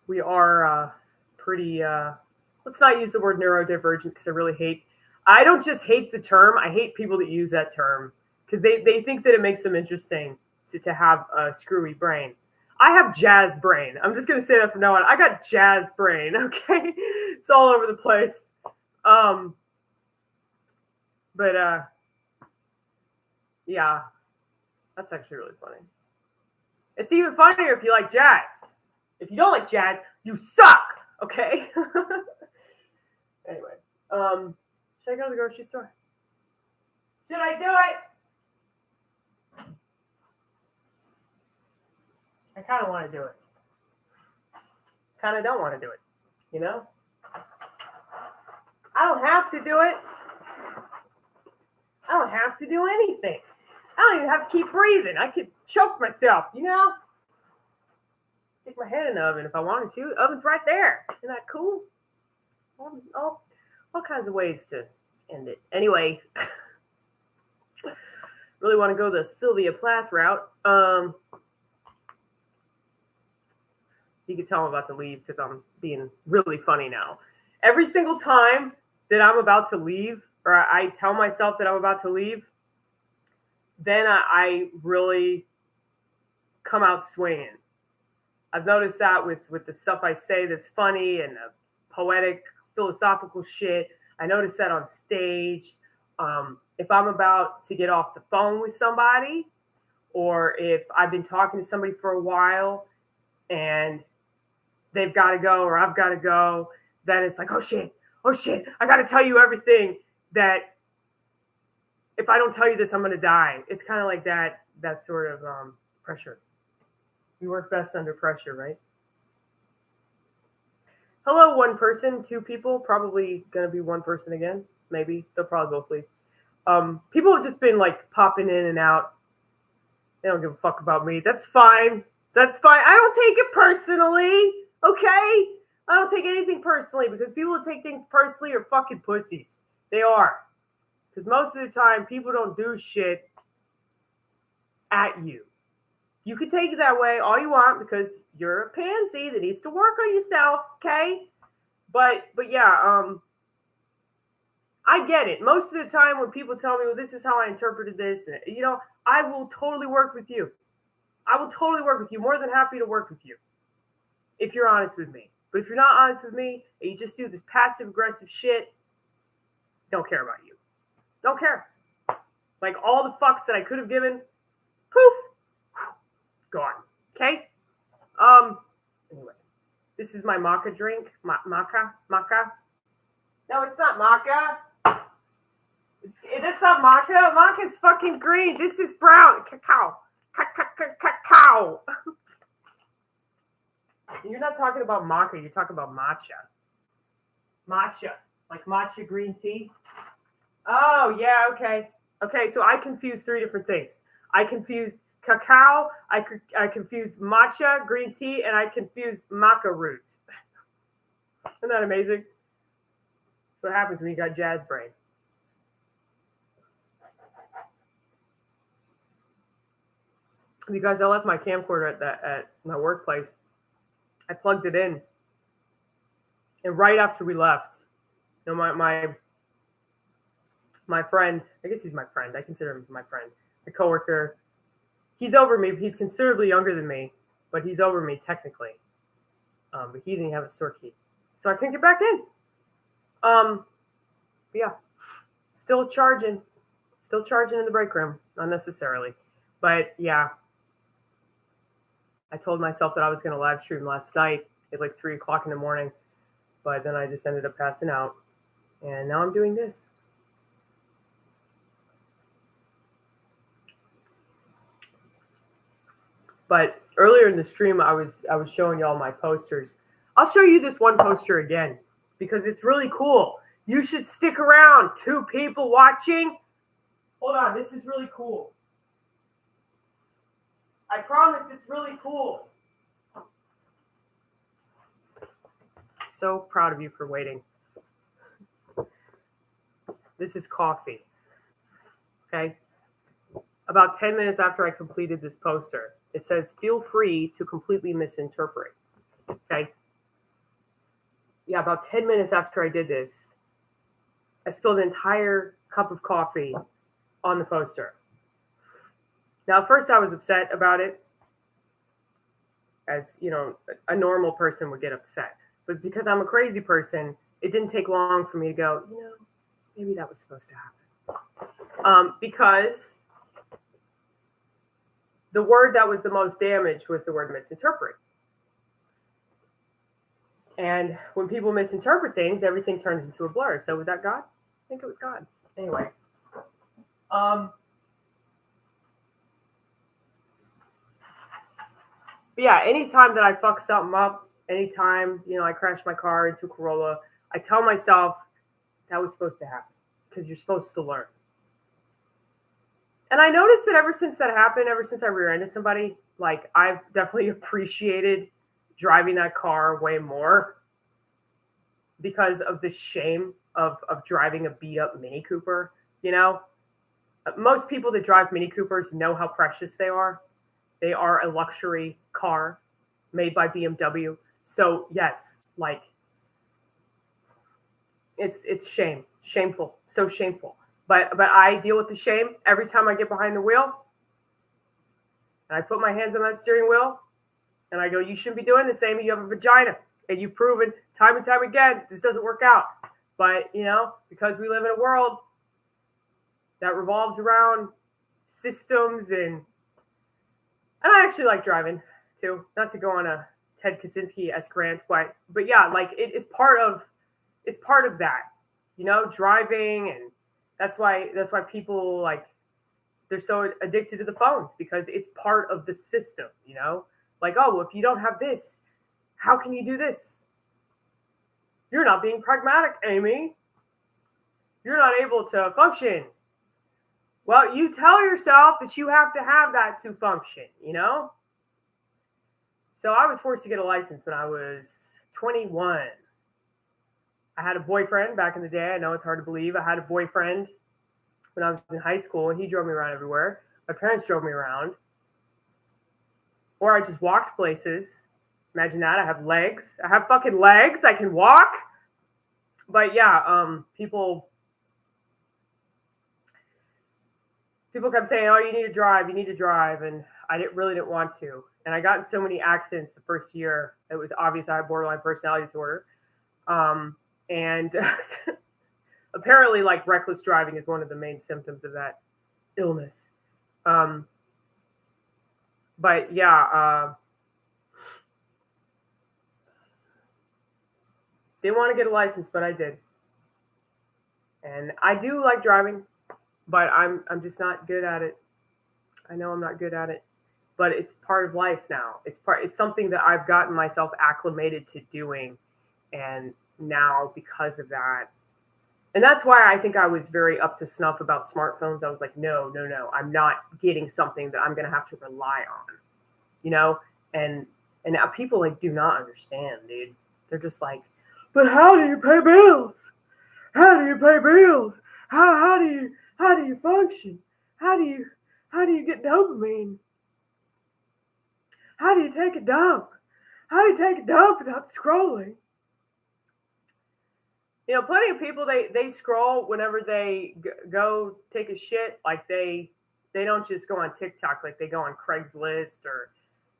we are pretty let's not use the word neurodivergent, because I don't just hate the term, I hate people that use that term because they think that it makes them interesting to have a screwy brain. I have jazz brain. I'm just gonna say that from now on. I got jazz brain. Okay, it's all over the place. But yeah, that's actually really funny. It's even funnier if you like jazz. If you don't like jazz, you suck. Okay. Anyway, should I go to the grocery store? Should I do it? I kind of want to do it. Kind of don't want to do it. You know? I don't have to do it. I don't have to do anything. I don't even have to keep breathing. I could choke myself, you know? Stick my head in the oven if I wanted to. The oven's right there. Isn't that cool? All kinds of ways to end it. Anyway, really want to go the Sylvia Plath route. You can tell I'm about to leave because I'm being really funny now. Every single time that I'm about to leave, or I tell myself that I'm about to leave, then I really come out swinging. I've noticed that with the stuff I say that's funny and the poetic, philosophical shit. I noticed that on stage. If I'm about to get off the phone with somebody, or if I've been talking to somebody for a while and they've got to go or I've got to go, then it's like, oh shit, I got to tell you everything that if I don't tell you this, I'm going to die. It's kind of like that sort of pressure. We work best under pressure, right? Hello, one person, two people, probably going to be one person again. Maybe. They'll probably both leave. People have just been like popping in and out. They don't give a fuck about me. That's fine. That's fine. I don't take it personally. Okay? I don't take anything personally because people who take things personally are fucking pussies. They are. Because most of the time, people don't do shit at you. You can take it that way all you want because you're a pansy that needs to work on yourself, okay? But yeah, I get it. Most of the time when people tell me, well, this is how I interpreted this, you know, I will totally work with you. I will totally work with you. More than happy to work with you if you're honest with me. But if you're not honest with me and you just do this passive-aggressive shit, don't care about you. Don't care. Like all the fucks that I could have given, poof, gone. Okay? Anyway, this is my maca drink. Maca? No, it's not maca. It's not maca. Maca's fucking green. This is brown. Cacao. Cacao. You're not talking about maca. You're talking about matcha. Matcha. Like matcha green tea? Oh, yeah, okay. Okay, so I confused three different things. I confused cacao, I confused matcha, green tea, and I confused maca root. Isn't that amazing? That's what happens when you got jazz brain. Because I left my camcorder at my workplace. I plugged it in. And right after we left, you know, my friend, I guess he's my friend. I consider him my friend. My coworker, he's over me. He's considerably younger than me, but he's over me technically. But he didn't have a store key, so I couldn't get back in. Yeah, still charging in the break room unnecessarily. But yeah, I told myself that I was going to live stream last night at like 3:00 in the morning, but then I just ended up passing out, and now I'm doing this. But earlier in the stream, I was showing y'all my posters. I'll show you this one poster again because it's really cool. You should stick around. 2 people watching. Hold on, this is really cool. I promise it's really cool. So proud of you for waiting. This is coffee. Okay? About 10 minutes after I completed this poster, it says, feel free to completely misinterpret. Okay? Yeah, about 10 minutes after I did this, I spilled an entire cup of coffee on the poster. Now, at first I was upset about it. as, a normal person would get upset. But because I'm a crazy person, it didn't take long for me to go, maybe that was supposed to happen. Because the word that was the most damaged was the word misinterpret. And when people misinterpret things, everything turns into a blur. So was that God? I think it was God. Anyway. But yeah, anytime that I fuck something up, anytime, I crash my car into a Corolla, I tell myself that was supposed to happen because you're supposed to learn. And I noticed that ever since that happened, ever since I rear-ended somebody, like I've definitely appreciated driving that car way more because of the shame of driving a beat up Mini Cooper. Most people that drive Mini Coopers know how precious they are. They are a luxury car made by BMW. So yes, like it's shameful, so shameful. But I deal with the shame every time I get behind the wheel, and I put my hands on that steering wheel, and I go, "You shouldn't be doing this, Amy. You have a vagina, and you've proven time and time again this doesn't work out." But because we live in a world that revolves around systems, and I actually like driving too. Not to go on a Ted Kaczynski-esque rant, but yeah, like it's part of that, driving, and that's why people like they're so addicted to the phones because it's part of the system, like, oh, well, if you don't have this, how can you do this? You're not being pragmatic, Amy. You're not able to function. Well, you tell yourself that you have to have that to function, So I was forced to get a license when I was 21. I had a boyfriend back in the day. I know it's hard to believe. I had a boyfriend when I was in high school, and he drove me around everywhere. My parents drove me around. Or I just walked places. Imagine that. I have legs. I have fucking legs. I can walk. But yeah, people kept saying, "Oh, you need to drive. You need to drive." And I really didn't want to. And I got in so many accidents the first year. It was obvious I had borderline personality disorder. And apparently, like, reckless driving is one of the main symptoms of that illness. But yeah, didn't want to get a license, but I did. And I do like driving, but I'm just not good at it. I know I'm not good at it, but it's part of life now. It's something that I've gotten myself acclimated to doing, and now because of that, and that's why I think I was very up to snuff about smartphones. I was like, no, I'm not getting something that I'm going to have to rely on, and now people like do not understand, dude. They're just like, but how do you pay bills? How do you pay bills? How do you function? How do you get dopamine? How do you take a dump? How do you take a dump without scrolling? Plenty of people, they scroll whenever they go take a shit. Like they don't just go on TikTok, like they go on Craigslist, or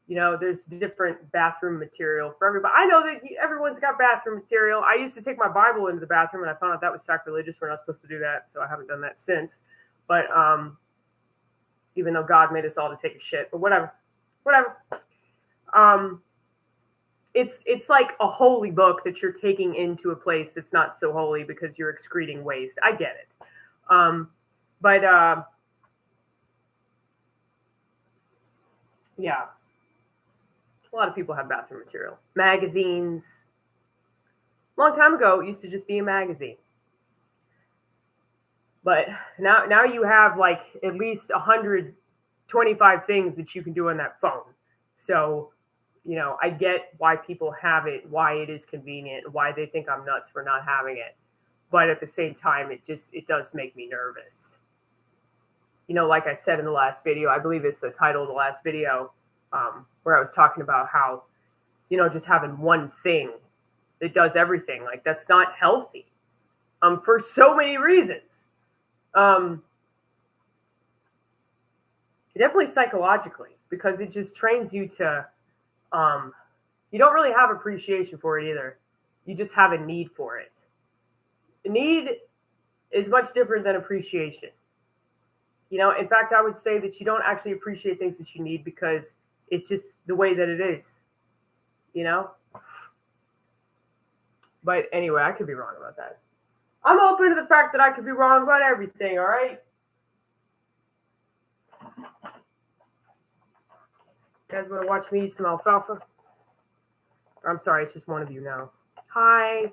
there's different bathroom material for everybody. I know that everyone's got bathroom material. I used to take my Bible into the bathroom, and I found out that was sacrilegious. We're not supposed to do that, so I haven't done that since. But even though God made us all to take a shit, but whatever. It's like a holy book that you're taking into a place that's not so holy because you're excreting waste. I get it. But yeah. A lot of people have bathroom material. Magazines. A long time ago, it used to just be a magazine. But now you have like at least 125 things that you can do on that phone. So, I get why people have it, why it is convenient, why they think I'm nuts for not having it. But at the same time, it does make me nervous. Like I said in the last video, I believe it's the title of the last video, where I was talking about how, just having one thing that does everything, like that's not healthy, for so many reasons. Definitely psychologically, because it just trains you to You don't really have appreciation for it either. You just have a need for it. The need is much different than appreciation. In fact, I would say that you don't actually appreciate things that you need because it's just the way that it is, you know? But anyway, I could be wrong about that. I'm open to the fact that I could be wrong about everything, all right? You guys want to watch me eat some alfalfa? I'm sorry, it's just one of you now. Hi.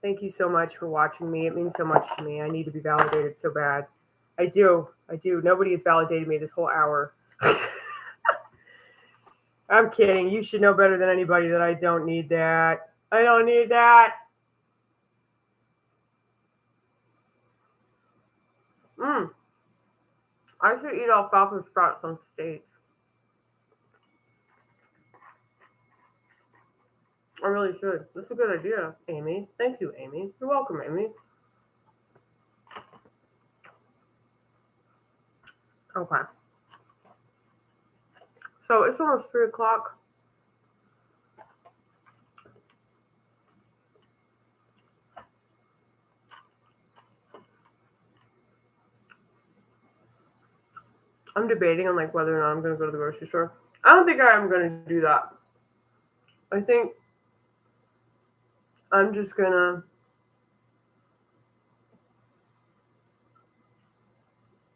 Thank you so much for watching me. It means so much to me. I need to be validated so bad. I do. Nobody has validated me this whole hour. I'm kidding. You should know better than anybody that I don't need that. I don't need that. I should eat alfalfa sprouts on stage. I really should. That's a good idea, Amy. Thank you, Amy. You're welcome, Amy. Okay. So it's almost 3 o'clock. I'm debating on whether or not I'm going to go to the grocery store. I don't think I'm going to do that. I think I'm just going to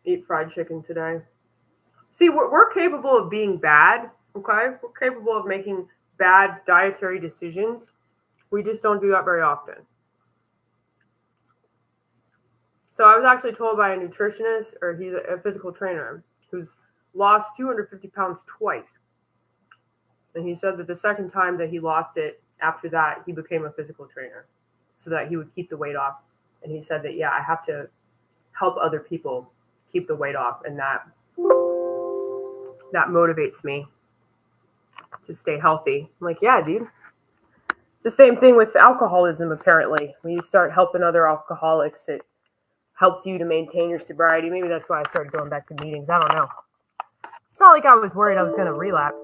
eat fried chicken today. See, we're capable of being bad, okay? We're capable of making bad dietary decisions. We just don't do that very often. So I was actually told by a nutritionist, or he's a physical trainer, who's lost 250 pounds twice. And he said that the second time that he lost it, after that, he became a physical trainer so that he would keep the weight off. And he said that, yeah, I have to help other people keep the weight off. And that motivates me to stay healthy. I'm like, yeah, dude. It's the same thing with alcoholism, apparently. When you start helping other alcoholics, it helps you to maintain your sobriety. Maybe that's why I started going back to meetings. I don't know. It's not like I was worried I was going to relapse.